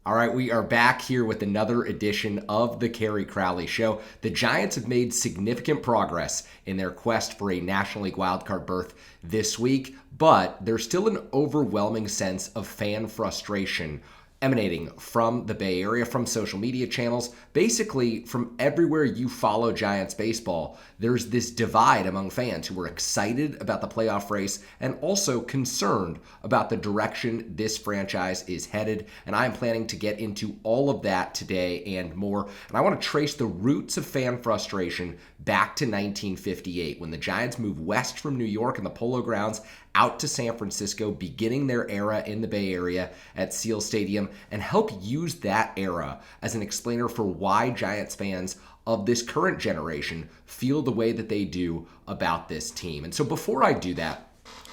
All right, we are back here with another edition of the Kerry Crowley Show. The Giants have made significant progress in their quest for a National League wildcard berth this week, but there's still an overwhelming sense of fan frustration emanating from the Bay Area, from social media channels, basically from everywhere you follow Giants baseball. There's this divide among fans who are excited about the playoff race and also concerned about the direction this franchise is headed. And I'm planning to get into all of that today and more. And I want to trace the roots of fan frustration back to 1958 when the Giants moved west from New York and the Polo Grounds out to San Francisco, beginning their era in the Bay Area at Seal Stadium, and help use that era as an explainer for why Giants fans of this current generation feel the way that they do about this team. And so before I do that,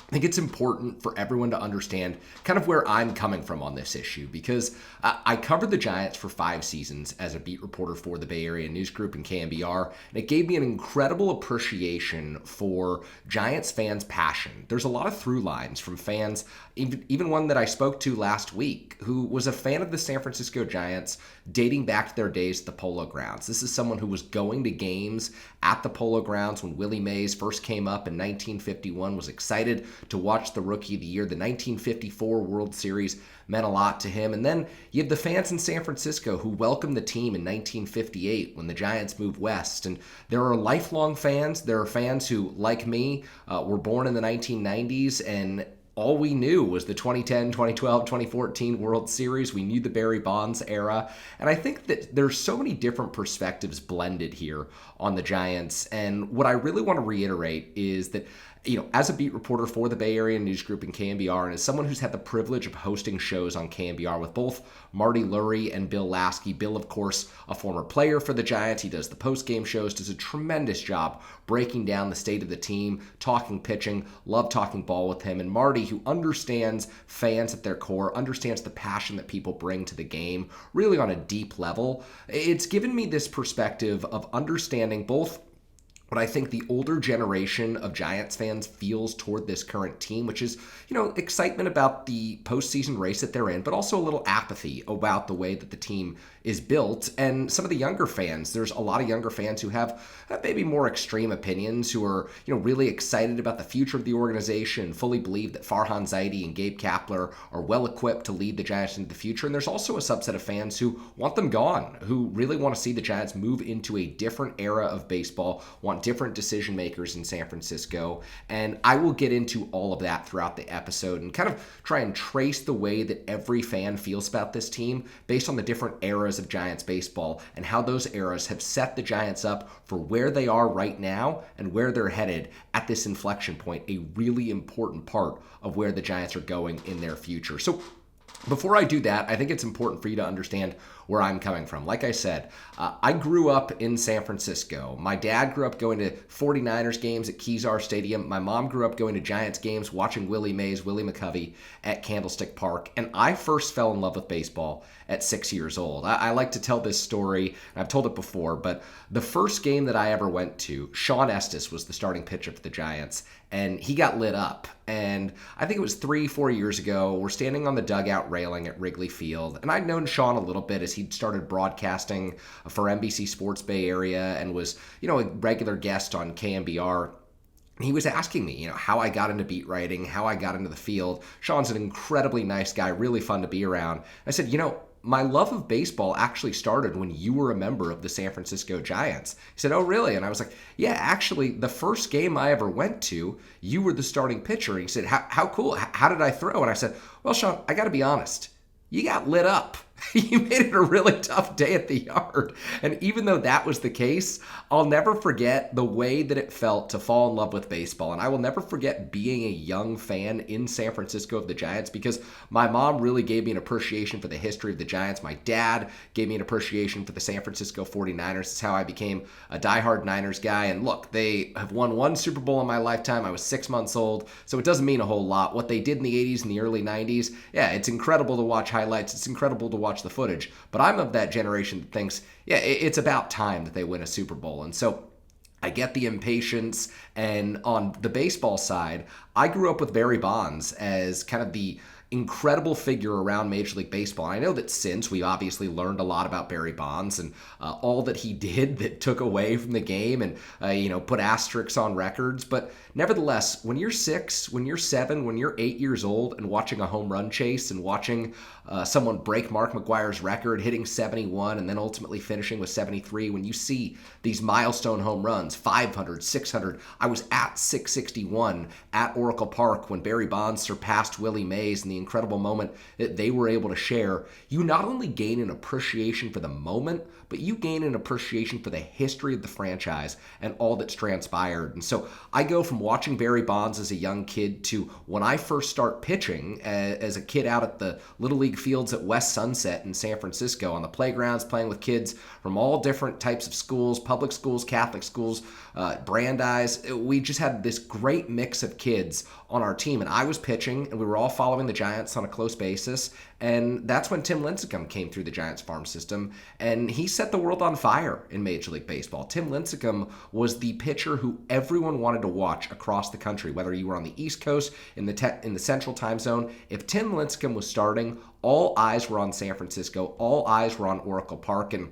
I think it's important for everyone to understand kind of where I'm coming from on this issue, because I covered the Giants for 5 seasons as a beat reporter for the Bay Area News Group and KNBR, and it gave me an incredible appreciation for Giants fans' passion. There's a lot of through lines from fans, even one that I spoke to last week, who was a fan of the San Francisco Giants dating back to their days at the Polo Grounds. This is someone who was going to games at the Polo Grounds when Willie Mays first came up in 1951, was excited to watch the Rookie of the Year. The 1954 World Series meant a lot to him. And then you have the fans in San Francisco who welcomed the team in 1958 when the Giants moved west. And there are lifelong fans. There are fans who, like me, were born in the 1990s, and all we knew was the 2010, 2012, 2014 World Series. We knew the Barry Bonds era. And I think that there's so many different perspectives blended here on the Giants. And what I really want to reiterate is that, as a beat reporter for the Bay Area News Group and KNBR, and as someone who's had the privilege of hosting shows on KNBR with both Marty Lurie and Bill Lasky. Bill, of course, a former player for the Giants. He does the post-game shows, does a tremendous job breaking down the state of the team, talking pitching, love talking ball with him. And Marty, who understands fans at their core, understands the passion that people bring to the game, really on a deep level. It's given me this perspective of understanding both what I think the older generation of Giants fans feels toward this current team, which is, excitement about the postseason race that they're in, but also a little apathy about the way that the team is built. And some of the younger fans, there's a lot of younger fans who have maybe more extreme opinions, who are, really excited about the future of the organization, fully believe that Farhan Zaidi and Gabe Kapler are well equipped to lead the Giants into the future. And there's also a subset of fans who want them gone, who really want to see the Giants move into a different era of baseball, want different decision makers in San Francisco. And I will get into all of that throughout the episode and kind of try and trace the way that every fan feels about this team based on the different eras of Giants baseball and how those eras have set the Giants up for where they are right now and where they're headed at this inflection point, a really important part of where the Giants are going in their future. So before I do that, I think it's important for you to understand where I'm coming from. Like I said, I grew up in San Francisco. My dad grew up going to 49ers games at Kezar Stadium. My mom grew up going to Giants games, watching Willie Mays, Willie McCovey at Candlestick Park. And I first fell in love with baseball at 6 years old. I like to tell this story. I've told it before, but the first game that I ever went to, Sean Estes was the starting pitcher for the Giants, and he got lit up. And I think it was 3-4 years ago. We're standing on the dugout railing at Wrigley Field, and I'd known Sean a little bit as he'd started broadcasting for NBC Sports Bay Area and was, a regular guest on KNBR. He was asking me, how I got into beat writing, how I got into the field. Sean's an incredibly nice guy, really fun to be around. I said, my love of baseball actually started when you were a member of the San Francisco Giants. He said, oh, really? And I was like, yeah, actually, the first game I ever went to, you were the starting pitcher. And he said, how cool? How did I throw? And I said, well, Sean, I got to be honest. You got lit up. You made it a really tough day at the yard. And even though that was the case, I'll never forget the way that it felt to fall in love with baseball. And I will never forget being a young fan in San Francisco of the Giants, because my mom really gave me an appreciation for the history of the Giants. My dad gave me an appreciation for the San Francisco 49ers. That's how I became a diehard Niners guy. And look, they have won 1 Super Bowl in my lifetime. I was 6 months old, so it doesn't mean a whole lot. What they did in the 80s and the early 90s, yeah, it's incredible to watch highlights. It's incredible to watch the footage. But I'm of that generation that thinks, yeah, it's about time that they win a Super Bowl. And so I get the impatience. And on the baseball side, I grew up with Barry Bonds as kind of the incredible figure around Major League Baseball. And I know that since we've obviously learned a lot about Barry Bonds and all that he did that took away from the game and, put asterisks on records. But nevertheless, when you're 6, when you're 7, when you're 8 years old and watching a home run chase and watching someone break Mark McGwire's record, hitting 71 and then ultimately finishing with 73, when you see these milestone home runs, 500, 600, I was at 661 at Oracle Park when Barry Bonds surpassed Willie Mays and the incredible moment that they were able to share. You not only gain an appreciation for the moment, but you gain an appreciation for the history of the franchise and all that's transpired. And so I go from watching Barry Bonds as a young kid to when I first start pitching as a kid out at the Little League fields at West Sunset in San Francisco on the playgrounds, playing with kids from all different types of schools, public schools, Catholic schools, Brandeis. We just had this great mix of kids on our team, and I was pitching, and we were all following the Giants on a close basis. And that's when Tim Lincecum came through the Giants farm system, and he set the world on fire in Major League Baseball. Tim Lincecum was the pitcher who everyone wanted to watch across the country, whether you were on the East Coast, in the Central Time Zone. If Tim Lincecum was starting, all eyes were on San Francisco, all eyes were on Oracle Park, and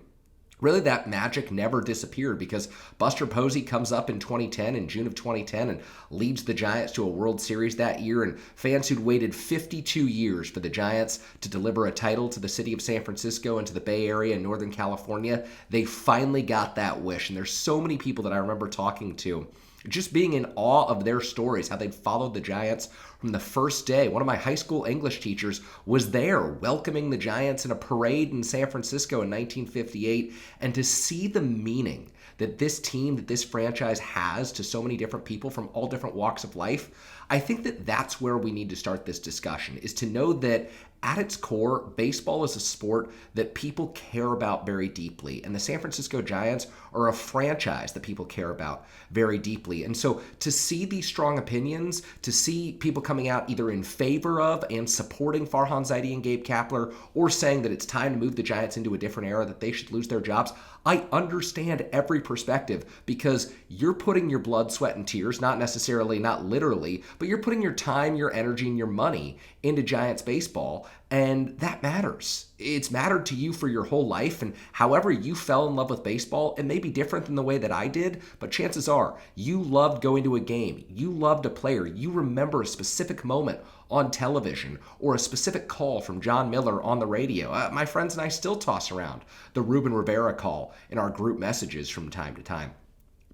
really, that magic never disappeared because Buster Posey comes up in 2010, in June of 2010, and leads the Giants to a World Series that year. And fans who'd waited 52 years for the Giants to deliver a title to the city of San Francisco and to the Bay Area in Northern California, they finally got that wish. And there's so many people that I remember talking to, just being in awe of their stories, how they'd followed the Giants from the first day. One of my high school English teachers was there welcoming the Giants in a parade in San Francisco in 1958. And to see the meaning that this team, that this franchise has to so many different people from all different walks of life, I think that that's where we need to start this discussion, is to know that at its core, baseball is a sport that people care about very deeply. And the San Francisco Giants are a franchise that people care about very deeply. And so to see these strong opinions, to see people coming out either in favor of and supporting Farhan Zaidi and Gabe Kapler, or saying that it's time to move the Giants into a different era, that they should lose their jobs, I understand every perspective, because you're putting your blood, sweat, and tears, not necessarily, not literally, but you're putting your time, your energy, and your money into Giants baseball, and that matters. It's mattered to you for your whole life, and however you fell in love with baseball, it may be different than the way that I did, but chances are you loved going to a game, you loved a player, you remember a specific moment on television or a specific call from John Miller on the radio. My friends and I still toss around the Ruben Rivera call in our group messages from time to time.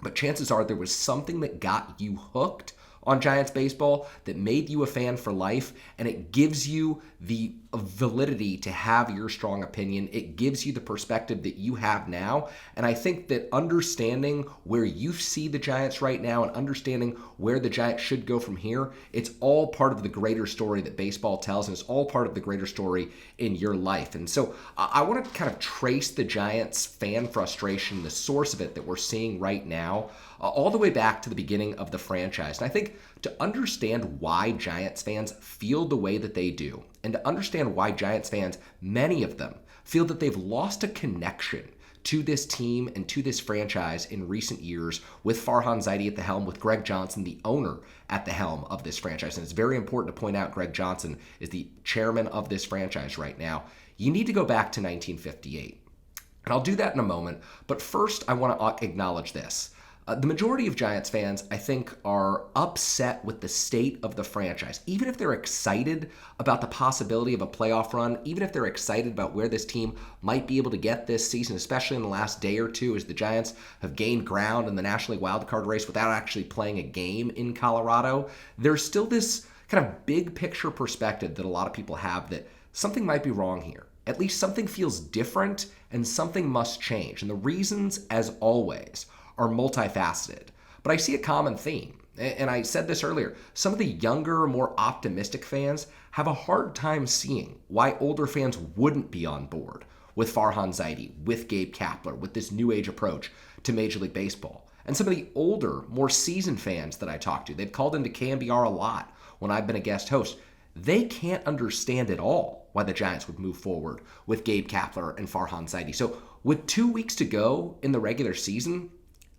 But chances are there was something that got you hooked on Giants baseball that made you a fan for life, and it gives you the validity to have your strong opinion. It gives you the perspective that you have now, and I think that understanding where you see the Giants right now and understanding where the Giants should go from here, it's all part of the greater story that baseball tells, and it's all part of the greater story in your life. And so I want to kind of trace the Giants fan frustration, the source of it that we're seeing right now, all the way back to the beginning of the franchise. And I think to understand why Giants fans feel the way that they do, and to understand why Giants fans, many of them, feel that they've lost a connection to this team and to this franchise in recent years, with Farhan Zaidi at the helm, with Greg Johnson, the owner, at the helm of this franchise. And it's very important to point out Greg Johnson is the chairman of this franchise right now. You need to go back to 1958. And I'll do that in a moment, but first I want to acknowledge this. The majority of Giants fans, I think, are upset with the state of the franchise. Even if they're excited about the possibility of a playoff run, even if they're excited about where this team might be able to get this season, especially in the last day or two as the Giants have gained ground in the National League wildcard race without actually playing a game in Colorado, there's still this kind of big picture perspective that a lot of people have that something might be wrong here. At least something feels different and something must change. And the reasons, as always, are multifaceted. But I see a common theme. And I said this earlier, some of the younger, more optimistic fans have a hard time seeing why older fans wouldn't be on board with Farhan Zaidi, with Gabe Kapler, with this new age approach to Major League Baseball. And some of the older, more seasoned fans that I talk to, they've called into KMBR a lot when I've been a guest host. They can't understand at all why the Giants would move forward with Gabe Kapler and Farhan Zaidi. So with 2 weeks to go in the regular season,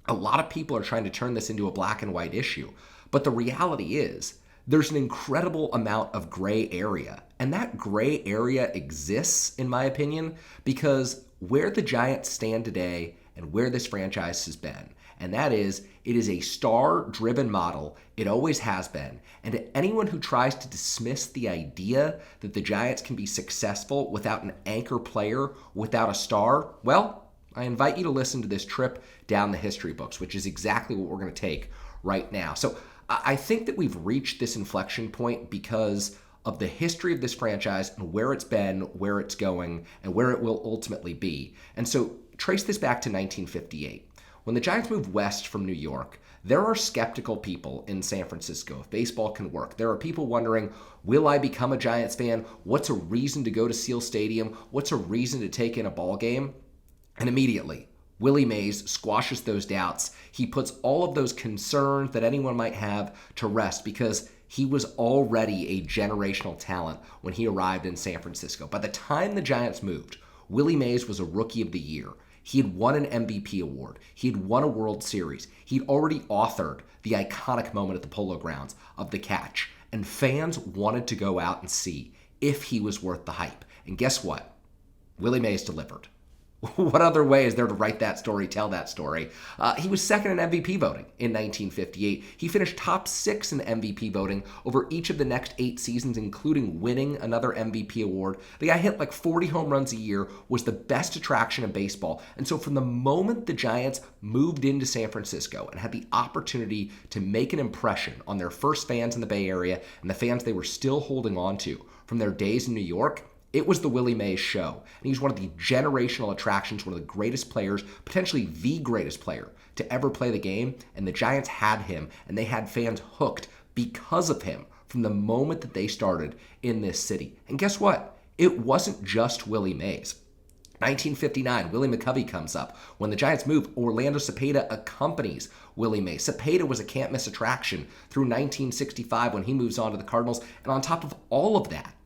a lot of people are trying to turn this into a black and white issue. But the reality is, there's an incredible amount of gray area. And that gray area exists, in my opinion, because where the Giants stand today and where this franchise has been, and that is, it is a star-driven model. It always has been. And to anyone who tries to dismiss the idea that the Giants can be successful without an anchor player, without a star, well, I invite you to listen to this trip down the history books, which is exactly what we're going to take right now. So I think that we've reached this inflection point because of the history of this franchise and where it's been, where it's going, and where it will ultimately be. And so trace this back to 1958. When the Giants moved west from New York, there are skeptical people in San Francisco if baseball can work. There are people wondering, will I become a Giants fan? What's a reason to go to Seal Stadium? What's a reason to take in a ball game? And immediately, Willie Mays squashes those doubts. He puts all of those concerns that anyone might have to rest because he was already a generational talent when he arrived in San Francisco. By the time the Giants moved, Willie Mays was a Rookie of the Year. He had won an MVP award. He had won a World Series. He'd already authored the iconic moment at the Polo Grounds of the catch. And fans wanted to go out and see if he was worth the hype. And guess what? Willie Mays delivered. What other way is there to write that story, tell that story? He was second in MVP voting in 1958. He finished top 6 in MVP voting over each of the next 8 seasons, including winning another MVP award. The guy hit like 40 home runs a year, was the best attraction in baseball. And so from the moment the Giants moved into San Francisco and had the opportunity to make an impression on their first fans in the Bay Area and the fans they were still holding on to from their days in New York, it was the Willie May Show. And he was one of the generational attractions, one of the greatest players, potentially the greatest player to ever play the game. And the Giants had him, and they had fans hooked because of him from the moment that they started in this city. And guess what? It wasn't just Willie Mays. 1959, Willie McCovey comes up. When the Giants move, Orlando Cepeda accompanies Willie Mays. Cepeda was a can't-miss attraction through 1965 when he moves on to the Cardinals. And on top of all of that,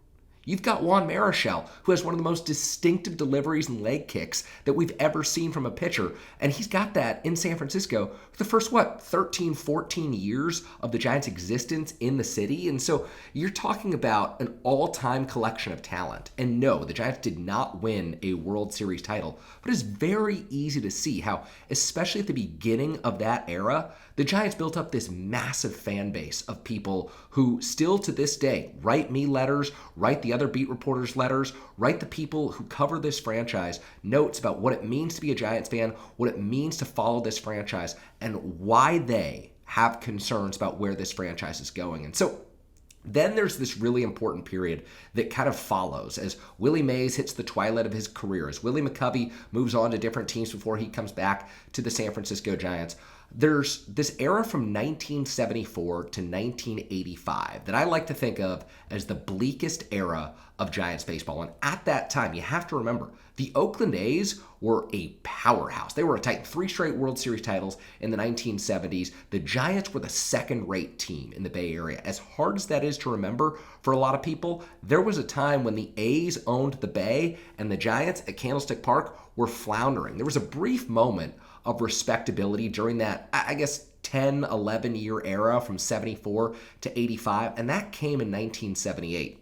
you've got Juan Marichal, who has one of the most distinctive deliveries and leg kicks that we've ever seen from a pitcher. And he's got that in San Francisco for the first, 13, 14 years of the Giants' existence in the city. And so you're talking about an all-time collection of talent. And no, the Giants did not win a World Series title, but it's very easy to see how, especially at the beginning of that era, the Giants built up this massive fan base of people who still to this day write me letters, write the other beat reporters letters, write the people who cover this franchise notes about what it means to be a Giants fan, what it means to follow this franchise, and why they have concerns about where this franchise is going. And so then there's this really important period that kind of follows as Willie Mays hits the twilight of his career, as Willie McCovey moves on to different teams before he comes back to the San Francisco Giants. There's this era from 1974 to 1985 that I like to think of as the bleakest era of Giants baseball. And at that time, you have to remember, the Oakland A's were a powerhouse. They were a tight 3 straight World Series titles in the 1970s. The Giants were the second-rate team in the Bay Area. As hard as that is to remember for a lot of people, there was a time when the A's owned the Bay and the Giants at Candlestick Park were floundering. There was a brief moment of respectability during that, 10, 11-year era from 74 to 85, and that came in 1978.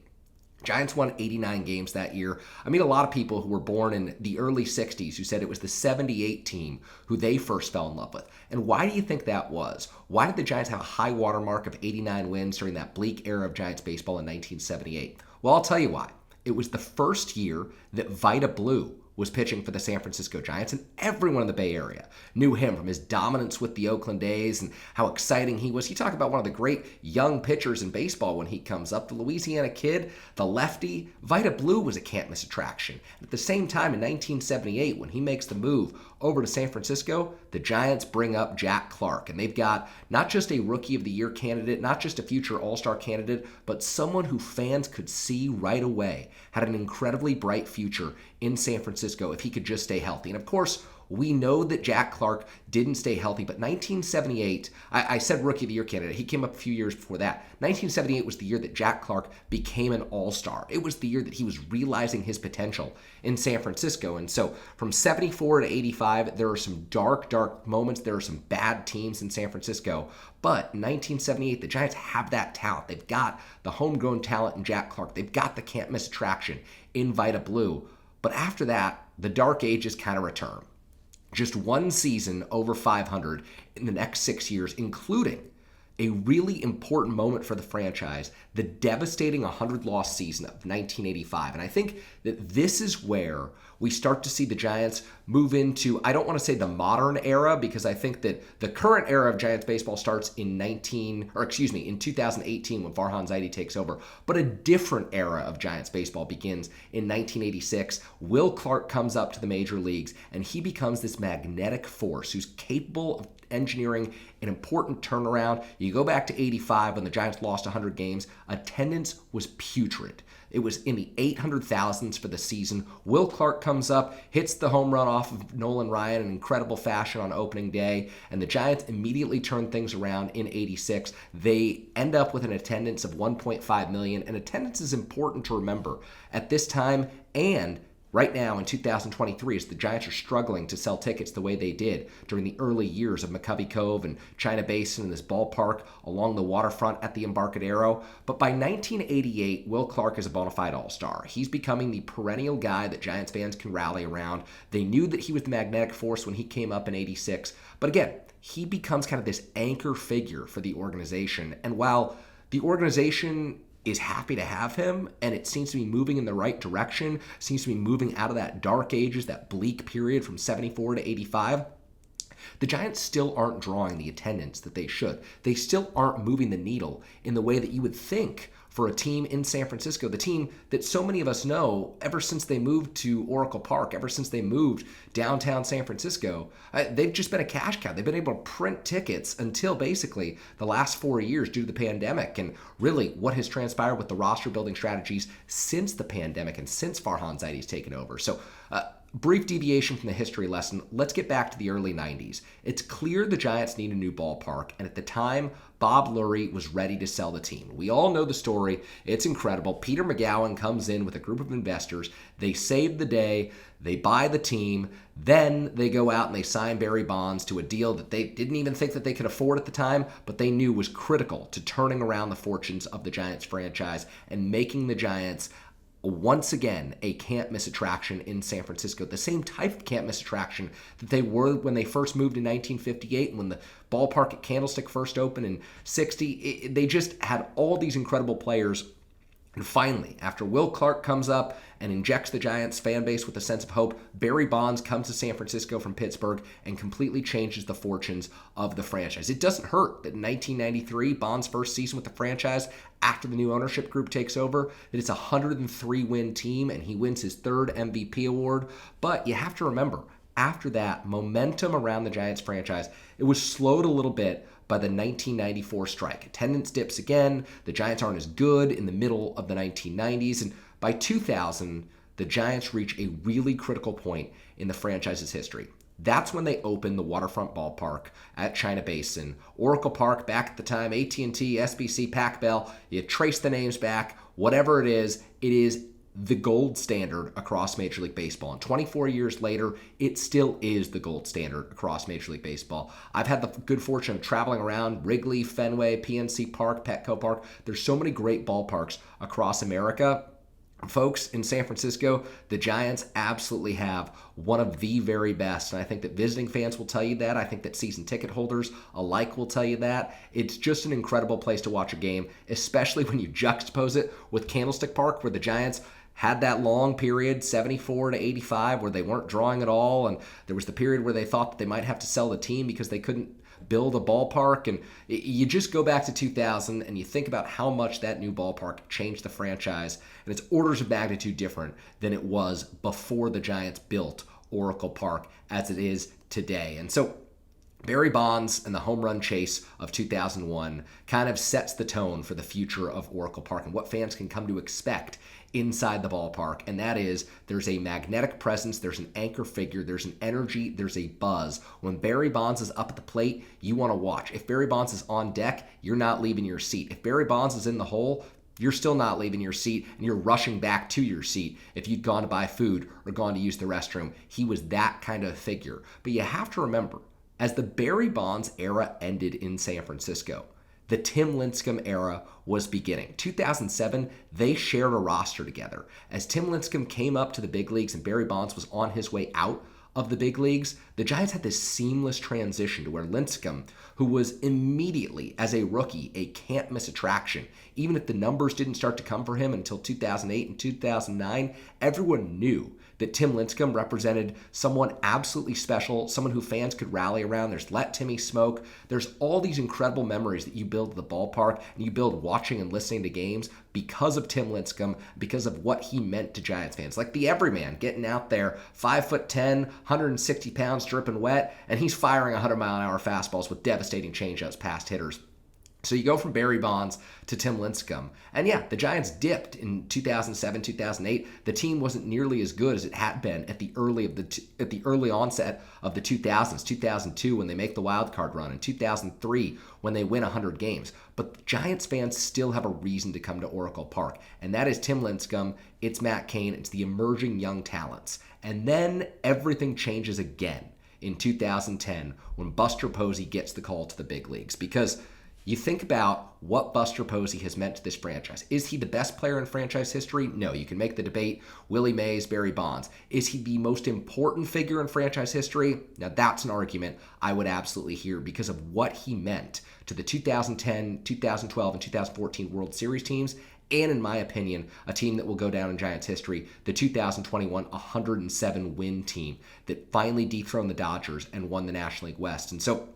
Giants won 89 games that year. I meet a lot of people who were born in the early 60s who said it was the 78 team who they first fell in love with. And why do you think that was? Why did the Giants have a high watermark of 89 wins during that bleak era of Giants baseball in 1978? Well, I'll tell you why. It was the first year that Vida Blue was pitching for the San Francisco Giants, and everyone in the Bay Area knew him from his dominance with the Oakland A's and how exciting he was. You talk about one of the great young pitchers in baseball when he comes up, the Louisiana kid, the lefty. Vida Blue was a can't-miss attraction. At the same time, in 1978, when he makes the move over to San Francisco, the Giants bring up Jack Clark, and they've got not just a Rookie of the Year candidate, not just a future All-Star candidate, but someone who fans could see right away had an incredibly bright future in San Francisco Francisco if he could just stay healthy. And of course, we know that Jack Clark didn't stay healthy, but 1978, I said Rookie of the Year candidate. He came up a few years before that. 1978 was the year that Jack Clark became an all-star. It was the year that he was realizing his potential in San Francisco. And so from 74 to 85, there are some dark, dark moments. There are some bad teams in San Francisco. But in 1978, the Giants have that talent. They've got the homegrown talent in Jack Clark. They've got the can't-miss attraction in Vida Blue. But after that, the dark ages kind of return. Just one season over 500 in the next 6 years, including a really important moment for the franchise, the devastating 100-loss season of 1985. And I think that this is where we start to see the Giants move into, I don't want to say the modern era, because I think that the current era of Giants baseball starts in 2018 when Farhan Zaidi takes over. But a different era of Giants baseball begins in 1986. Will Clark comes up to the major leagues, and he becomes this magnetic force who's capable of engineering an important turnaround. You go back to 85 when the Giants lost 100 games, attendance was putrid. It was in the 800,000s for the season. Will Clark comes up, hits the home run off of Nolan Ryan in incredible fashion on opening day, and the Giants immediately turn things around in 86. They end up with an attendance of 1.5 million, and attendance is important to remember at this time and right now in 2023, as the Giants are struggling to sell tickets the way they did during the early years of McCovey Cove and China Basin and this ballpark along the waterfront at the Embarcadero. But by 1988, Will Clark is a bona fide all-star. He's becoming the perennial guy that Giants fans can rally around. They knew that he was the magnetic force when he came up in 86. But again, he becomes kind of this anchor figure for the organization. And while the organization is happy to have him, and it seems to be moving in the right direction, seems to be moving out of that dark ages, that bleak period from 74 to 85, the Giants still aren't drawing the attendance that they should. They still aren't moving the needle in the way that you would think for a team in San Francisco, the team that so many of us know ever since they moved to Oracle Park, ever since they moved downtown San Francisco. They've just been a cash cow. They've been able to print tickets until basically the last 4 years due to the pandemic, and really what has transpired with the roster building strategies since the pandemic and since Farhan Zaidi's taken over. So brief deviation from the history lesson. Let's get back to the early 90s. It's clear the Giants need a new ballpark, and at the time, Bob Lurie was ready to sell the team. We all know the story. It's incredible. Peter McGowan comes in with a group of investors. They save the day. They buy the team. Then they go out and they sign Barry Bonds to a deal that they didn't even think that they could afford at the time, but they knew was critical to turning around the fortunes of the Giants franchise and making the Giants once again a can't-miss attraction in San Francisco, the same type of can't-miss attraction that they were when they first moved in 1958 and when the ballpark at Candlestick first opened in 60. They just had all these incredible players. And finally, after Will Clark comes up and injects the Giants fan base with a sense of hope, Barry Bonds comes to San Francisco from Pittsburgh and completely changes the fortunes of the franchise. It doesn't hurt that in 1993, Bonds' first season with the franchise, after the new ownership group takes over, that it's a 103-win team and he wins his third MVP award. But you have to remember, after that, momentum around the Giants franchise, it was slowed a little bit by the 1994 strike. Attendance dips again. The Giants aren't as good in the middle of the 1990s. And by 2000, the Giants reach a really critical point in the franchise's history. That's when they opened the waterfront ballpark at China Basin. Oracle Park, back at the time, AT&T, SBC, Pac Bell, you trace the names back, whatever it is the gold standard across Major League Baseball. And 24 years later, it still is the gold standard across Major League Baseball. I've had the good fortune of traveling around Wrigley, Fenway, PNC Park, Petco Park. There's so many great ballparks across America. Folks, in San Francisco, the Giants absolutely have one of the very best. And I think that visiting fans will tell you that. I think that season ticket holders alike will tell you that. It's just an incredible place to watch a game, especially when you juxtapose it with Candlestick Park, where the Giants had that long period, 74 to 85, where they weren't drawing at all. And there was the period where they thought that they might have to sell the team because they couldn't build a ballpark. And you just go back to 2000 and you think about how much that new ballpark changed the franchise. And it's orders of magnitude different than it was before the Giants built Oracle Park as it is today. And so Barry Bonds and the home run chase of 2001 kind of sets the tone for the future of Oracle Park and what fans can come to expect inside the ballpark. And that is, there's a magnetic presence, there's an anchor figure, there's an energy, there's a buzz. When Barry Bonds is up at the plate, you want to watch. If Barry Bonds is on deck, you're not leaving your seat. If Barry Bonds is in the hole, you're still not leaving your seat, and you're rushing back to your seat if you'd gone to buy food or gone to use the restroom. He was that kind of figure. But you have to remember, as the Barry Bonds era ended in San Francisco, the Tim Lincecum era was beginning. 2007, they shared a roster together. As Tim Lincecum came up to the big leagues and Barry Bonds was on his way out of the big leagues, the Giants had this seamless transition to where Lincecum, who was immediately, as a rookie, a can't-miss attraction, even if the numbers didn't start to come for him until 2008 and 2009, everyone knew that Tim Lincecum represented someone absolutely special, someone who fans could rally around. There's Let Timmy Smoke. There's all these incredible memories that you build at the ballpark and you build watching and listening to games because of Tim Lincecum, because of what he meant to Giants fans. Like the everyman getting out there, 5'10", 160 pounds, dripping wet, and he's firing 100-mile-an-hour fastballs with devastating changeups past hitters. So you go from Barry Bonds to Tim Lincecum. And yeah, the Giants dipped in 2007, 2008. The team wasn't nearly as good as it had been at the early onset of the 2000s, 2002 when they make the wild card run, and 2003 when they win 100 games. But the Giants fans still have a reason to come to Oracle Park, and that is Tim Lincecum, it's Matt Cain, it's the emerging young talents. And then everything changes again in 2010 when Buster Posey gets the call to the big leagues, because you think about what Buster Posey has meant to this franchise. Is he the best player in franchise history? No, you can make the debate. Willie Mays, Barry Bonds. Is he the most important figure in franchise history? Now that's an argument I would absolutely hear because of what he meant to the 2010, 2012, and 2014 World Series teams, and in my opinion, a team that will go down in Giants history, the 2021 107-win team that finally dethroned the Dodgers and won the National League West. And so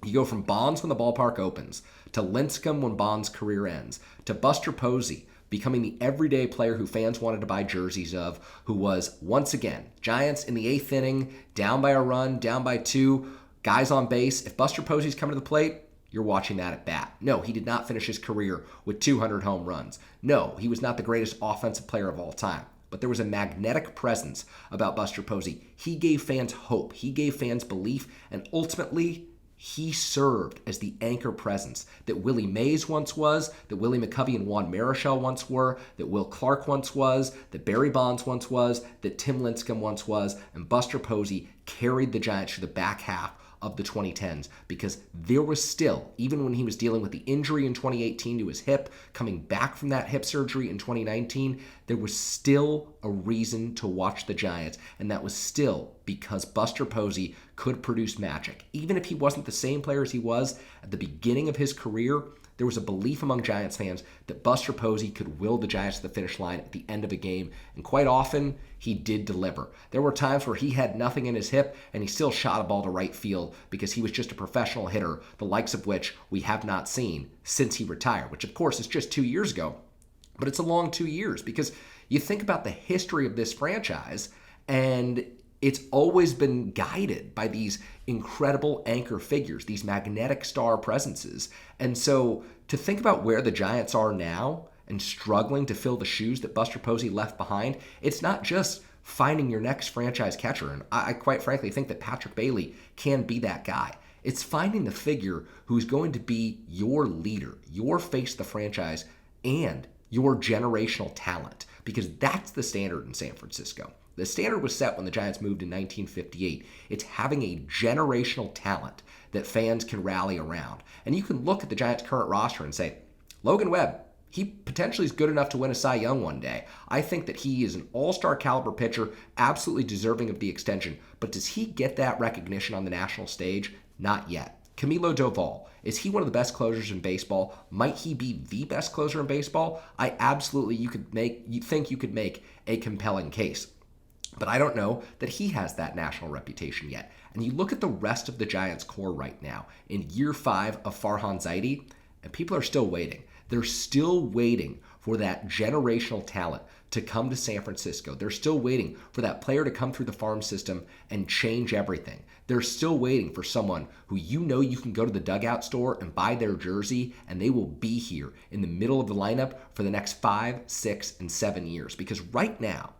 you go from Bonds when the ballpark opens, to Lincecum when Bonds' career ends, to Buster Posey becoming the everyday player who fans wanted to buy jerseys of, who was, once again, Giants in the 8th inning, down by a run, down by 2, guys on base. If Buster Posey's coming to the plate, you're watching that at bat. No, he did not finish his career with 200 home runs. No, he was not the greatest offensive player of all time. But there was a magnetic presence about Buster Posey. He gave fans hope. He gave fans belief, and ultimately, he served as the anchor presence that Willie Mays once was, that Willie McCovey and Juan Marichal once were, that Will Clark once was, that Barry Bonds once was, that Tim Lincecum once was, and Buster Posey carried the Giants through the back half of the 2010s, because there was still, even when he was dealing with the injury in 2018 to his hip, coming back from that hip surgery in 2019, there was still a reason to watch the Giants, and that was still because Buster Posey could produce magic. Even if he wasn't the same player as he was at the beginning of his career, there was a belief among Giants fans that Buster Posey could will the Giants to the finish line at the end of a game, and quite often, he did deliver. There were times where he had nothing in his hip, and he still shot a ball to right field because he was just a professional hitter, the likes of which we have not seen since he retired, which of course is just 2 years ago, but it's a long 2 years because you think about the history of this franchise, and it's always been guided by these incredible anchor figures, these magnetic star presences. And so to think about where the Giants are now and struggling to fill the shoes that Buster Posey left behind, it's not just finding your next franchise catcher. And I quite frankly think that Patrick Bailey can be that guy. It's finding the figure who's going to be your leader, your face of the franchise, and your generational talent, because that's the standard in San Francisco. The standard was set when the Giants moved in 1958. It's having a generational talent that fans can rally around. And you can look at the Giants' current roster and say, Logan Webb, he potentially is good enough to win a Cy Young one day. I think that he is an all-star caliber pitcher, absolutely deserving of the extension. But does he get that recognition on the national stage? Not yet. Camilo Doval, is he one of the best closers in baseball? Might he be the best closer in baseball? I absolutely, you think you could make a compelling case. But I don't know that he has that national reputation yet. And you look at the rest of the Giants core right now, in year 5 of Farhan Zaidi, and people are still waiting. They're still waiting for that generational talent to come to San Francisco. They're still waiting for that player to come through the farm system and change everything. They're still waiting for someone who you can go to the dugout store and buy their jersey, and they will be here in the middle of the lineup for the next 5, 6, and 7 years. Because right now,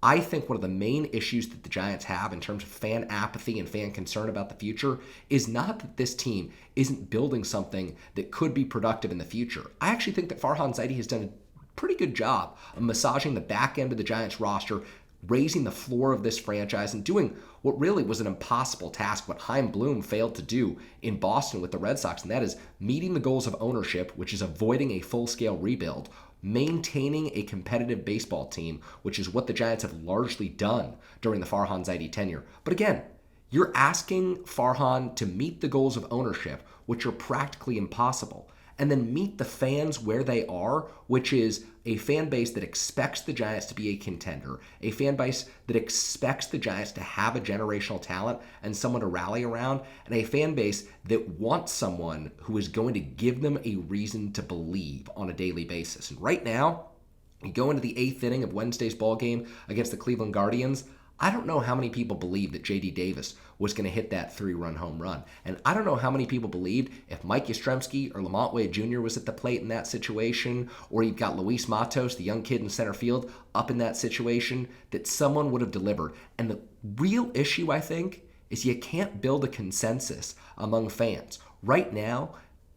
I think one of the main issues that the Giants have in terms of fan apathy and fan concern about the future is not that this team isn't building something that could be productive in the future. I actually think that Farhan Zaidi has done a pretty good job of massaging the back end of the Giants roster, raising the floor of this franchise, and doing what really was an impossible task, what Chaim Bloom failed to do in Boston with the Red Sox, and that is meeting the goals of ownership, which is avoiding a full-scale rebuild, maintaining a competitive baseball team, which is what the Giants have largely done during the Farhan Zaidi tenure. But again, you're asking Farhan to meet the goals of ownership, which are practically impossible, and then meet the fans where they are, which is a fan base that expects the Giants to be a contender, a fan base that expects the Giants to have a generational talent and someone to rally around, and a fan base that wants someone who is going to give them a reason to believe on a daily basis. And right now, you go into the 8th inning of Wednesday's ball game against the Cleveland Guardians. I don't know how many people believed that J.D. Davis was going to hit that 3-run home run. And I don't know how many people believed if Mike Yastrzemski or Lamont Wade Jr. was at the plate in that situation, or you've got Luis Matos, the young kid in center field, up in that situation, that someone would have delivered. And the real issue, I think, is you can't build a consensus among fans. Right now,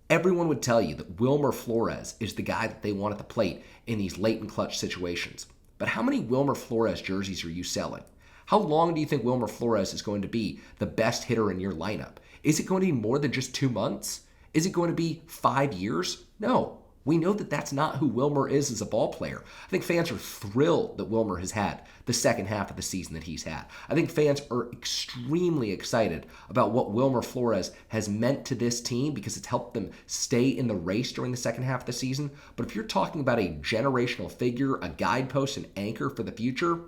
everyone would tell you that Wilmer Flores is the guy that they want at the plate in these late and clutch situations. But how many Wilmer Flores jerseys are you selling? How long do you think Wilmer Flores is going to be the best hitter in your lineup? Is it going to be more than just 2 months? Is it going to be 5 years? No. We know that that's not who Wilmer is as a ball player. I think fans are thrilled that Wilmer has had the second half of the season that he's had. I think fans are extremely excited about what Wilmer Flores has meant to this team because it's helped them stay in the race during the second half of the season. But if you're talking about a generational figure, a guidepost, an anchor for the future,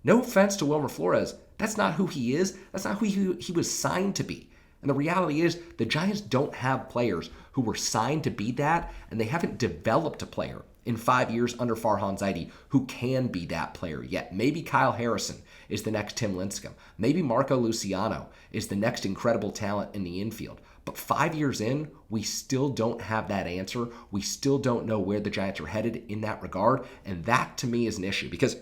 no offense to Wilmer Flores, that's not who he is. That's not who he was signed to be. And the reality is the Giants don't have players who were signed to be that, and they haven't developed a player in 5 years under Farhan Zaidi who can be that player yet. Maybe Kyle Harrison is the next Tim Lincecum. Maybe Marco Luciano is the next incredible talent in the infield. But 5 years in, we still don't have that answer. We still don't know where the Giants are headed in that regard, and that to me is an issue because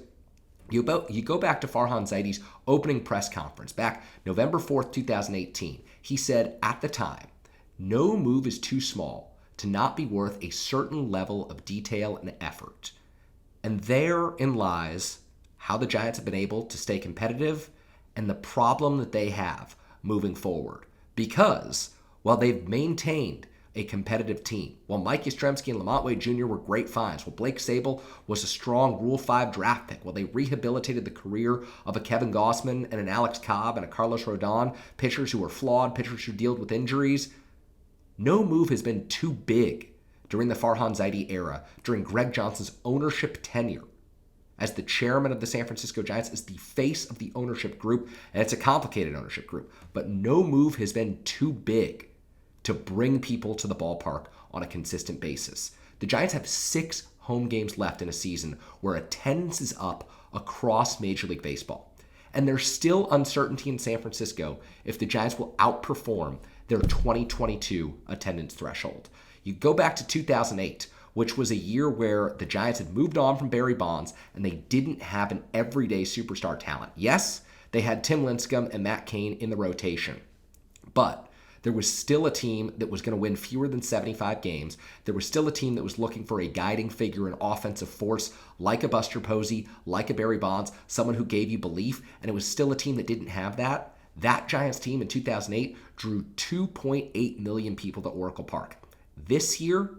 you go back to Farhan Zaidi's opening press conference back November 4th, 2018. He said at the time, no move is too small to not be worth a certain level of detail and effort. And therein lies how the Giants have been able to stay competitive and the problem that they have moving forward. Because while they've maintained a competitive team, while Mike Yastrzemski and Lamont Wade Jr. were great finds, while Blake Sabol was a strong Rule 5 draft pick, while they rehabilitated the career of a Kevin Gossman and an Alex Cobb and a Carlos Rodon, pitchers who were flawed, pitchers who dealt with injuries, no move has been too big during the Farhan Zaidi era, during Greg Johnson's ownership tenure as the chairman of the San Francisco Giants, as the face of the ownership group, and it's a complicated ownership group, but no move has been too big to bring people to the ballpark on a consistent basis. The Giants have 6 home games left in a season where attendance is up across Major League Baseball. And there's still uncertainty in San Francisco if the Giants will outperform their 2022 attendance threshold. You go back to 2008, which was a year where the Giants had moved on from Barry Bonds and they didn't have an everyday superstar talent. Yes, they had Tim Lincecum and Matt Cain in the rotation, but there was still a team that was going to win fewer than 75 games. There was still a team that was looking for a guiding figure, an offensive force, like a Buster Posey, like a Barry Bonds, someone who gave you belief, and it was still a team that didn't have that. That Giants team in 2008 drew 2.8 million people to Oracle Park. This year,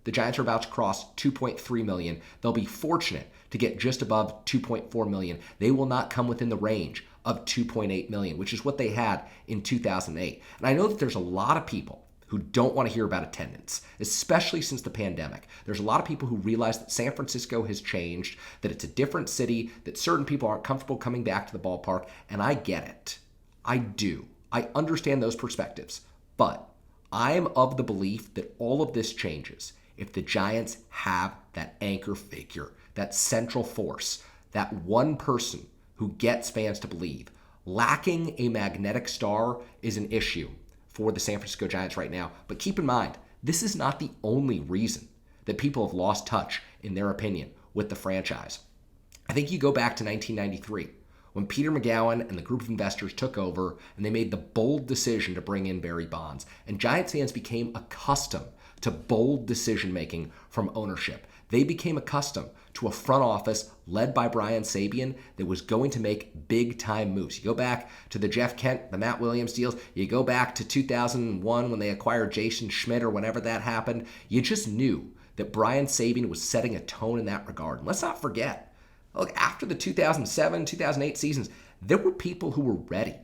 the Giants are about to cross 2.3 million. They'll be fortunate to get just above 2.4 million. They will not come within the range of 2.8 million, which is what they had in 2008. And I know that there's a lot of people who don't want to hear about attendance, especially since the pandemic. There's a lot of people who realize that San Francisco has changed, that it's a different city, that certain people aren't comfortable coming back to the ballpark, and I get it. I do. I understand those perspectives, but I'm of the belief that all of this changes if the Giants have that anchor figure, that central force, that one person who gets fans to believe. Lacking a magnetic star is an issue for the San Francisco Giants right now. But keep in mind, this is not the only reason that people have lost touch, in their opinion, with the franchise. I think you go back to 1993, when Peter McGowan and the group of investors took over and they made the bold decision to bring in Barry Bonds. And Giants fans became accustomed to bold decision-making from ownership. They became accustomed to a front office led by Brian Sabean that was going to make big-time moves. You go back to the Jeff Kent, the Matt Williams deals. You go back to 2001 when they acquired Jason Schmidt or whenever that happened. You just knew that Brian Sabean was setting a tone in that regard. And let's not forget, look, after the 2007, 2008 seasons, there were people who were ready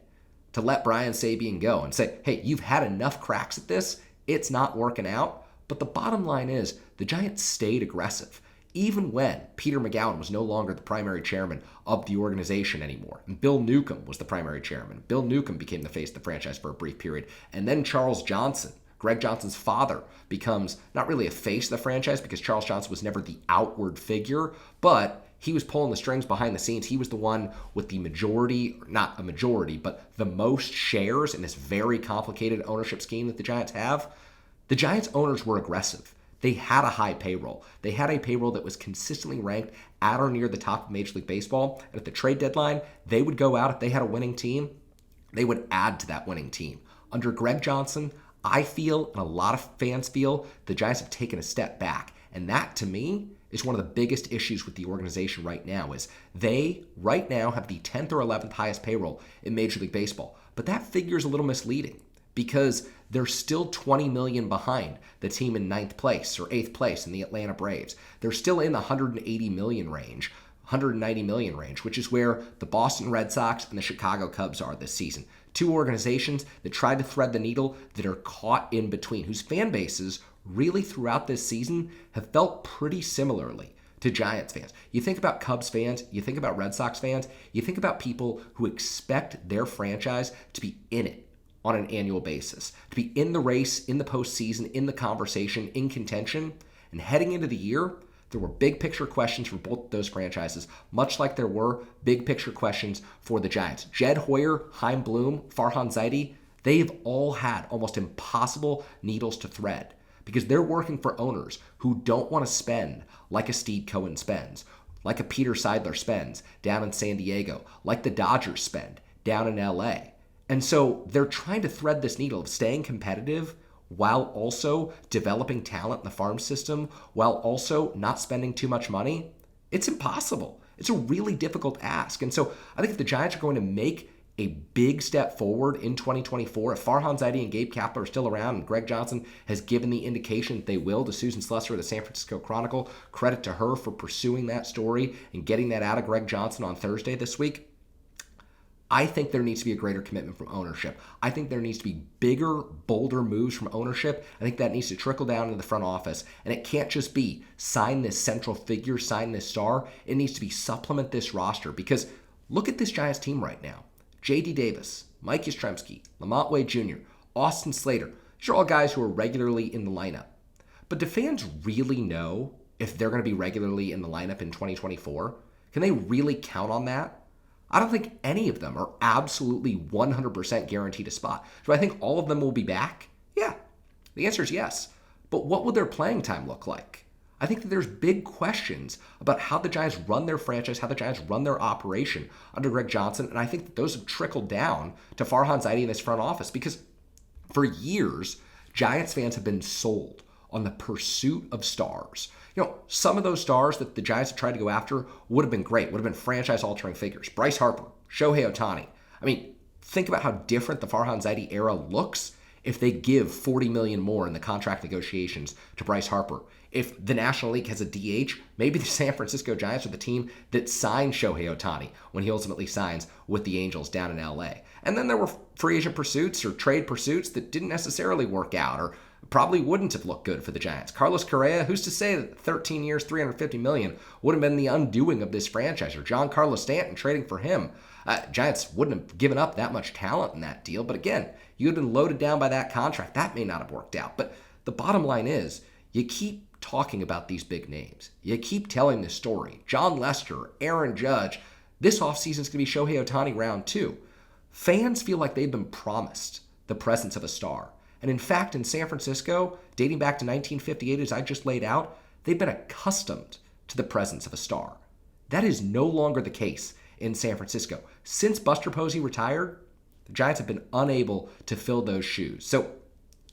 to let Brian Sabean go and say, hey, you've had enough cracks at this. It's not working out. But the bottom line is the Giants stayed aggressive, even when Peter McGowan was no longer the primary chairman of the organization anymore. And Bill Newcomb was the primary chairman. Bill Newcomb became the face of the franchise for a brief period. And then Charles Johnson, Greg Johnson's father, becomes not really a face of the franchise because Charles Johnson was never the outward figure, but he was pulling the strings behind the scenes. He was the one with the majority, not a majority, but the most shares in this very complicated ownership scheme that the Giants have. The Giants owners were aggressive. They had a high payroll. They had a payroll that was consistently ranked at or near the top of Major League Baseball. And at the trade deadline, they would go out. If they had a winning team, they would add to that winning team. Under Greg Johnson, I feel, and a lot of fans feel, the Giants have taken a step back. And that, to me, is one of the biggest issues with the organization right now, is they, right now, have the 10th or 11th highest payroll in Major League Baseball. But that figure is a little misleading because they're still $20 million behind the team in 9th place or 8th place in the Atlanta Braves. They're still in the $180 million range, $190 million range, which is where the Boston Red Sox and the Chicago Cubs are this season. Two organizations that try to thread the needle that are caught in between, whose fan bases really throughout this season have felt pretty similarly to Giants fans. You think about Cubs fans, you think about Red Sox fans, you think about people who expect their franchise to be in it on an annual basis, to be in the race, in the postseason, in the conversation, in contention. And heading into the year, there were big picture questions for both those franchises, much like there were big picture questions for the Giants. Jed Hoyer, Chaim Bloom, Farhan Zaidi, they've all had almost impossible needles to thread because they're working for owners who don't want to spend like a Steve Cohen spends, like a Peter Seidler spends down in San Diego, like the Dodgers spend down in LA. And so they're trying to thread this needle of staying competitive while also developing talent in the farm system, while also not spending too much money. It's impossible. It's a really difficult ask. And so I think if the Giants are going to make a big step forward in 2024, if Farhan Zaidi and Gabe Kapler are still around and Greg Johnson has given the indication that they will to Susan Slusser of the San Francisco Chronicle, credit to her for pursuing that story and getting that out of Greg Johnson on Thursday this week, I think there needs to be a greater commitment from ownership. I think there needs to be bigger, bolder moves from ownership. I think that needs to trickle down to the front office. And it can't just be sign this central figure, sign this star. It needs to be supplement this roster because look at this Giants team right now. J.D. Davis, Mike Yastrzemski, Lamont Wade Jr., Austin Slater. These are all guys who are regularly in the lineup. But do fans really know if they're going to be regularly in the lineup in 2024? Can they really count on that? I don't think any of them are absolutely 100% guaranteed a spot. Do I think all of them will be back? Yeah. The answer is yes. But what would their playing time look like? I think that there's big questions about how the Giants run their franchise, how the Giants run their operation under Greg Johnson, and I think that those have trickled down to Farhan Zaidi in this front office because for years, Giants fans have been sold on the pursuit of stars. You know, some of those stars that the Giants have tried to go after would have been great, would have been franchise-altering figures. Bryce Harper, Shohei Ohtani. I mean, think about how different the Farhan Zaidi era looks if they give $40 million more in the contract negotiations to Bryce Harper. If the National League has a DH, maybe the San Francisco Giants are the team that signed Shohei Ohtani when he ultimately signs with the Angels down in LA. And then there were free agent pursuits or trade pursuits that didn't necessarily work out or probably wouldn't have looked good for the Giants. Carlos Correa, who's to say that 13 years, $350 million would have been the undoing of this franchise, or John Carlos Stanton trading for him. Giants wouldn't have given up that much talent in that deal, but again, you had been loaded down by that contract. That may not have worked out, but the bottom line is you keep talking about these big names. You keep telling this story. John Lester, Aaron Judge. This offseason is going to be Shohei Ohtani round 2. Fans feel like they've been promised the presence of a star. And in fact, in San Francisco, dating back to 1958, as I just laid out, they've been accustomed to the presence of a star. That is no longer the case in San Francisco. Since Buster Posey retired, the Giants have been unable to fill those shoes. So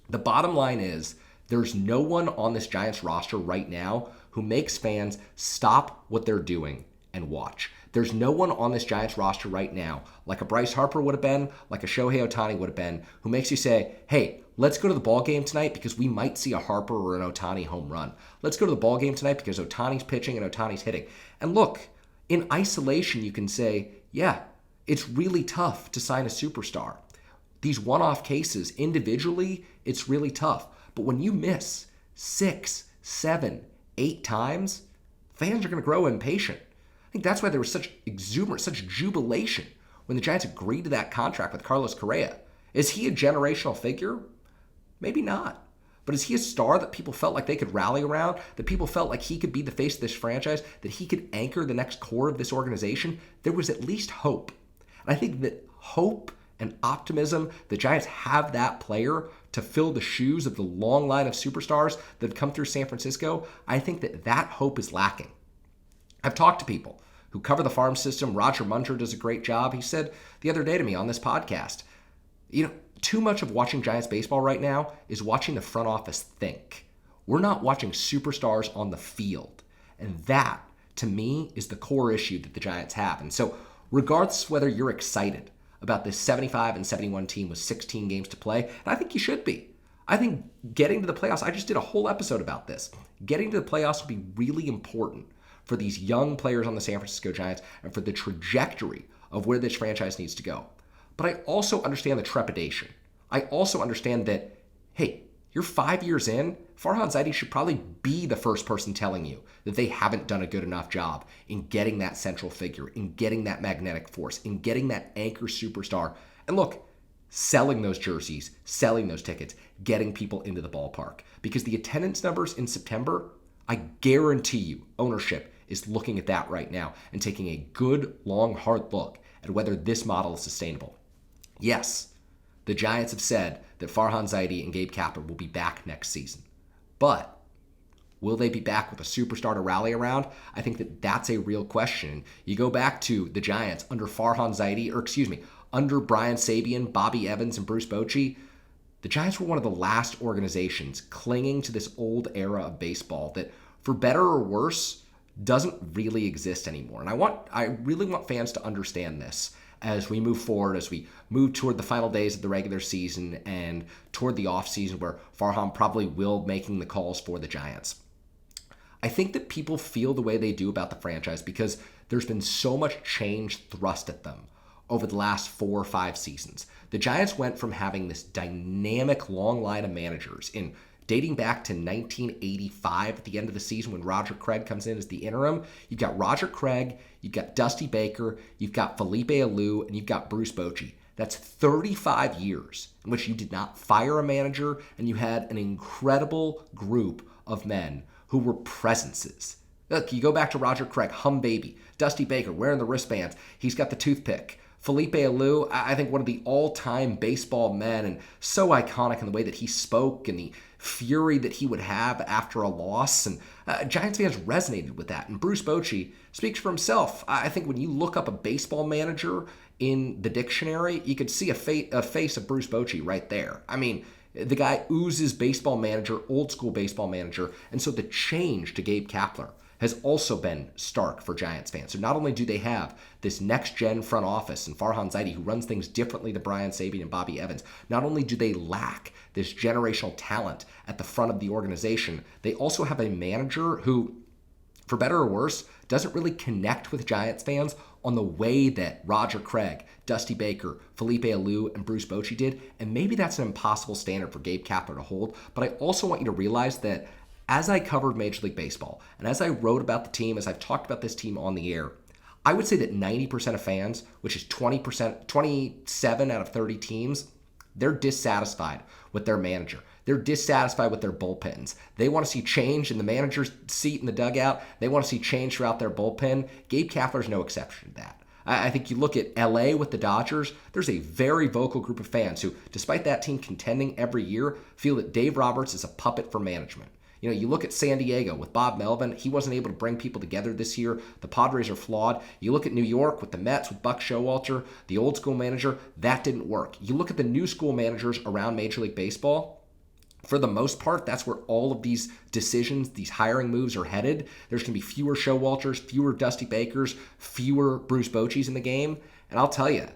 the bottom line is there's no one on this Giants roster right now who makes fans stop what they're doing and watch. There's no one on this Giants roster right now, like a Bryce Harper would have been, like a Shohei Ohtani would have been, who makes you say, hey, let's go to the ball game tonight because we might see a Harper or an Ohtani home run. Let's go to the ball game tonight because Ohtani's pitching and Ohtani's hitting. And look, in isolation, you can say, yeah, it's really tough to sign a superstar. These one-off cases, individually, it's really tough. But when you miss 6, 7, 8 times, fans are going to grow impatient. I think that's why there was such exuberance, such jubilation when the Giants agreed to that contract with Carlos Correa. Is he a generational figure? Maybe not. But is he a star that people felt like they could rally around, that people felt like he could be the face of this franchise, that he could anchor the next core of this organization? There was at least hope. And I think that hope and optimism, the Giants have that player to fill the shoes of the long line of superstars that have come through San Francisco. I think that hope is lacking. I've talked to people who cover the farm system. Roger Munger does a great job. He said the other day to me on this podcast, too much of watching Giants baseball right now is watching the front office think. We're not watching superstars on the field. And that, to me, is the core issue that the Giants have. And so regardless of whether you're excited about this 75 and 71 team with 16 games to play, and I think you should be. I think getting to the playoffs, I just did a whole episode about this. Getting to the playoffs will be really important for these young players on the San Francisco Giants and for the trajectory of where this franchise needs to go. But I also understand the trepidation. I also understand that, hey, you're 5 years in, Farhan Zaidi should probably be the first person telling you that they haven't done a good enough job in getting that central figure, in getting that magnetic force, in getting that anchor superstar. And look, selling those jerseys, selling those tickets, getting people into the ballpark. Because the attendance numbers in September, I guarantee you, ownership is looking at that right now and taking a good, long, hard look at whether this model is sustainable. Yes, the Giants have said that Farhan Zaidi and Gabe Kapler will be back next season. But will they be back with a superstar to rally around? I think that's a real question. You go back to the Giants under under Brian Sabean, Bobby Evans, and Bruce Bochy. The Giants were one of the last organizations clinging to this old era of baseball that, for better or worse, doesn't really exist anymore. And I really want fans to understand this as we move forward, as we move toward the final days of the regular season and toward the offseason where Farhan probably will making the calls for the Giants. I think that people feel the way they do about the franchise because there's been so much change thrust at them over the last 4 or 5 seasons. The Giants went from having this dynamic long line of managers dating back to 1985 at the end of the season when Roger Craig comes in as the interim. You've got Roger Craig, you've got Dusty Baker, you've got Felipe Alou, and you've got Bruce Bochy. That's 35 years in which you did not fire a manager and you had an incredible group of men who were presences. Look, you go back to Roger Craig, hum baby. Dusty Baker wearing the wristbands. He's got the toothpick. Felipe Alou, I think one of the all-time baseball men and so iconic in the way that he spoke and the fury that he would have after a loss. And Giants fans resonated with that. And Bruce Bochy speaks for himself. I think when you look up a baseball manager in the dictionary, you could see a face of Bruce Bochy right there. I mean, the guy oozes baseball manager, old school baseball manager. And so the change to Gabe Kapler has also been stark for Giants fans. So not only do they have this next-gen front office and Farhan Zaidi, who runs things differently than Brian Sabean and Bobby Evans, not only do they lack this generational talent at the front of the organization, they also have a manager who, for better or worse, doesn't really connect with Giants fans on the way that Roger Craig, Dusty Baker, Felipe Alou, and Bruce Bochy did. And maybe that's an impossible standard for Gabe Kapler to hold. But I also want you to realize that as I covered Major League Baseball, and as I wrote about the team, as I've talked about this team on the air, I would say that 90% of fans, which is 27 out of 30 teams, They're dissatisfied with their manager. They're dissatisfied with their bullpens. They want to see change in the manager's seat in the dugout. They want to see change throughout their bullpen. Gabe Kapler's no exception to that. I think you look at LA with the Dodgers, there's a very vocal group of fans who, despite that team contending every year, feel that Dave Roberts is a puppet for management. You look at San Diego with Bob Melvin. He wasn't able to bring people together this year. The Padres are flawed. You look at New York with the Mets with Buck Showalter, the old school manager. That didn't work. You look at the new school managers around Major League Baseball. For the most part, that's where all of these decisions, these hiring moves are headed. There's going to be fewer Showalters, fewer Dusty Bakers, fewer Bruce Bocheys in the game. And I'll tell you,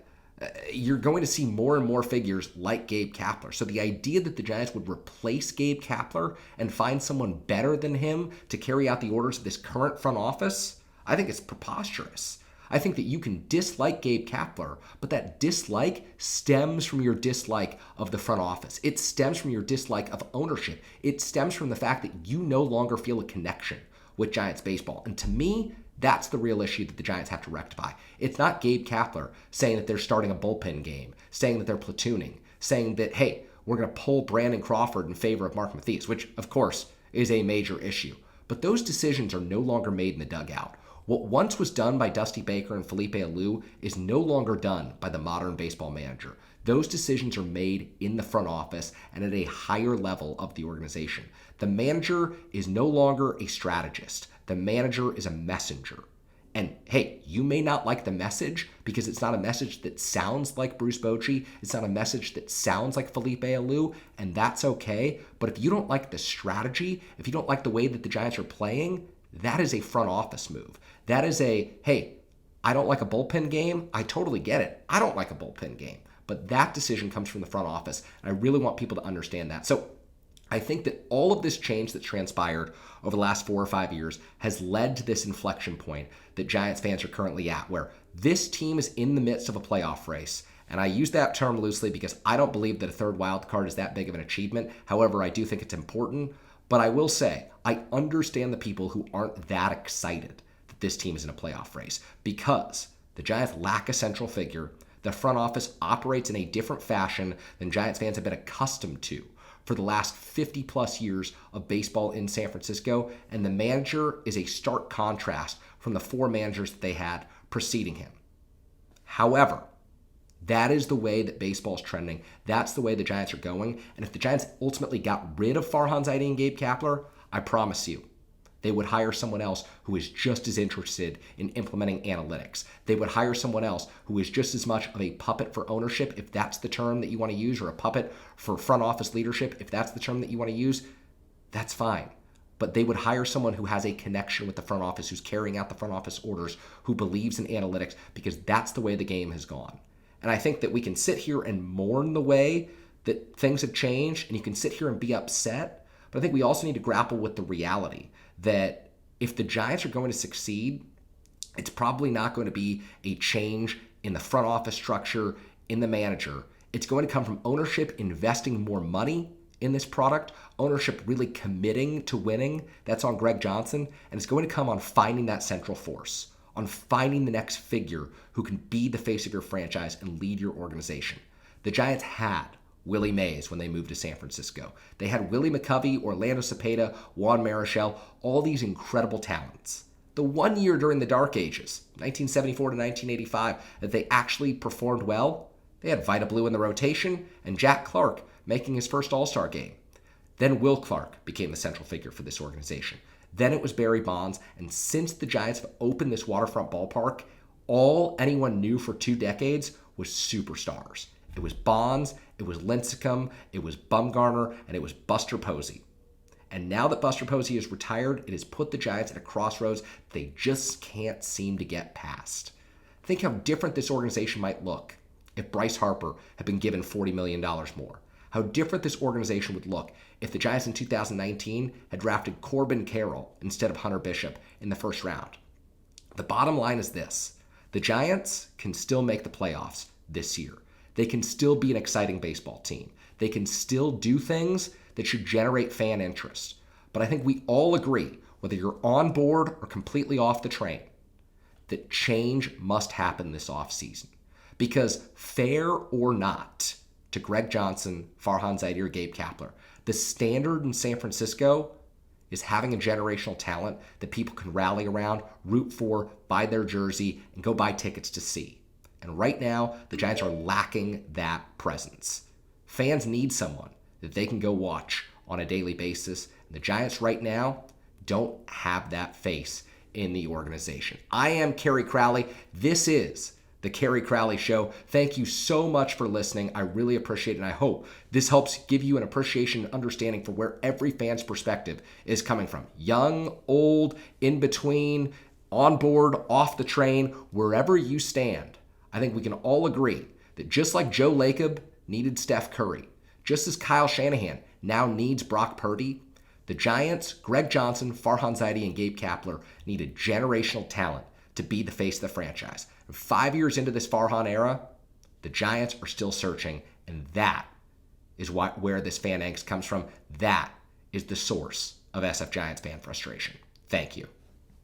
you're going to see more and more figures like Gabe Kapler. So the idea that the Giants would replace Gabe Kapler and find someone better than him to carry out the orders of this current front office, I think it's preposterous. I think that you can dislike Gabe Kapler, but that dislike stems from your dislike of the front office. It stems from your dislike of ownership. It stems from the fact that you no longer feel a connection with Giants baseball. And to me, that's the real issue that the Giants have to rectify. It's not Gabe Kapler saying that they're starting a bullpen game, saying that they're platooning, saying that, hey, we're going to pull Brandon Crawford in favor of Mark Mathias, which, of course, is a major issue. But those decisions are no longer made in the dugout. What once was done by Dusty Baker and Felipe Alou is no longer done by the modern baseball manager. Those decisions are made in the front office and at a higher level of the organization. The manager is no longer a strategist. The manager is a messenger. And hey, you may not like the message because it's not a message that sounds like Bruce Bochy. It's not a message that sounds like Felipe Alou, and that's okay. But if you don't like the strategy, if you don't like the way that the Giants are playing, that is a front office move. That is a, hey, I don't like a bullpen game. I totally get it. I don't like a bullpen game. But that decision comes from the front office. And I really want people to understand that. So I think that all of this change that's transpired over the last 4 or 5 years has led to this inflection point that Giants fans are currently at, where this team is in the midst of a playoff race. And I use that term loosely because I don't believe that a third wild card is that big of an achievement. However, I do think it's important. But I will say, I understand the people who aren't that excited that this team is in a playoff race because the Giants lack a central figure. The front office operates in a different fashion than Giants fans have been accustomed to for the last 50 plus years of baseball in San Francisco, and the manager is a stark contrast from the 4 managers that they had preceding him. However, that is the way that baseball is trending. That's the way the Giants are going. And if the Giants ultimately got rid of Farhan Zaidi and Gabe Kapler, I promise you, they would hire someone else who is just as interested in implementing analytics. They would hire someone else who is just as much of a puppet for ownership, if that's the term that you want to use, or a puppet for front office leadership, if that's the term that you want to use. That's fine. But they would hire someone who has a connection with the front office, who's carrying out the front office orders, who believes in analytics, because that's the way the game has gone. And I think that we can sit here and mourn the way that things have changed, and you can sit here and be upset. But I think we also need to grapple with the reality that if the Giants are going to succeed, it's probably not going to be a change in the front office structure, in the manager. It's going to come from ownership investing more money in this product, ownership really committing to winning. That's on Greg Johnson. And it's going to come on finding that central force, on finding the next figure who can be the face of your franchise and lead your organization. The Giants had Willie Mays when they moved to San Francisco. They had Willie McCovey, Orlando Cepeda, Juan Marichal, all these incredible talents. The one year during the dark ages, 1974 to 1985, that they actually performed well, they had Vida Blue in the rotation and Jack Clark making his first All-Star game. Then Will Clark became the central figure for this organization. Then it was Barry Bonds, and since the Giants have opened this waterfront ballpark, all anyone knew for 2 decades was superstars. It was Bonds, it was Lincecum, it was Bumgarner, and it was Buster Posey. And now that Buster Posey is retired, it has put the Giants at a crossroads they just can't seem to get past. Think how different this organization might look if Bryce Harper had been given $40 million more. How different this organization would look if the Giants in 2019 had drafted Corbin Carroll instead of Hunter Bishop in the first round. The bottom line is this: the Giants can still make the playoffs this year. They can still be an exciting baseball team. They can still do things that should generate fan interest. But I think we all agree, whether you're on board or completely off the train, that change must happen this offseason. Because fair or not, to Greg Johnson, Farhan Zaidi, or Gabe Kapler. The standard in San Francisco is having a generational talent that people can rally around, root for, buy their jersey, and go buy tickets to see. And right now, the Giants are lacking that presence. Fans need someone that they can go watch on a daily basis. And the Giants right now don't have that face in the organization. I am Kerry Crowley. This is the Kerry Crowley Show. Thank you so much for listening. I really appreciate it, and I hope this helps give you an appreciation and understanding for where every fan's perspective is coming from. Young, old, in between, on board, off the train, wherever you stand. I think we can all agree that just like Joe Lacob needed Steph Curry, just as Kyle Shanahan now needs Brock Purdy, the Giants, Greg Johnson, Farhan Zaidi, and Gabe Kapler need a generational talent to be the face of the franchise. 5 years into this Farhan era, the Giants are still searching, and that is where this fan angst comes from. That is the source of SF Giants fan frustration. Thank you.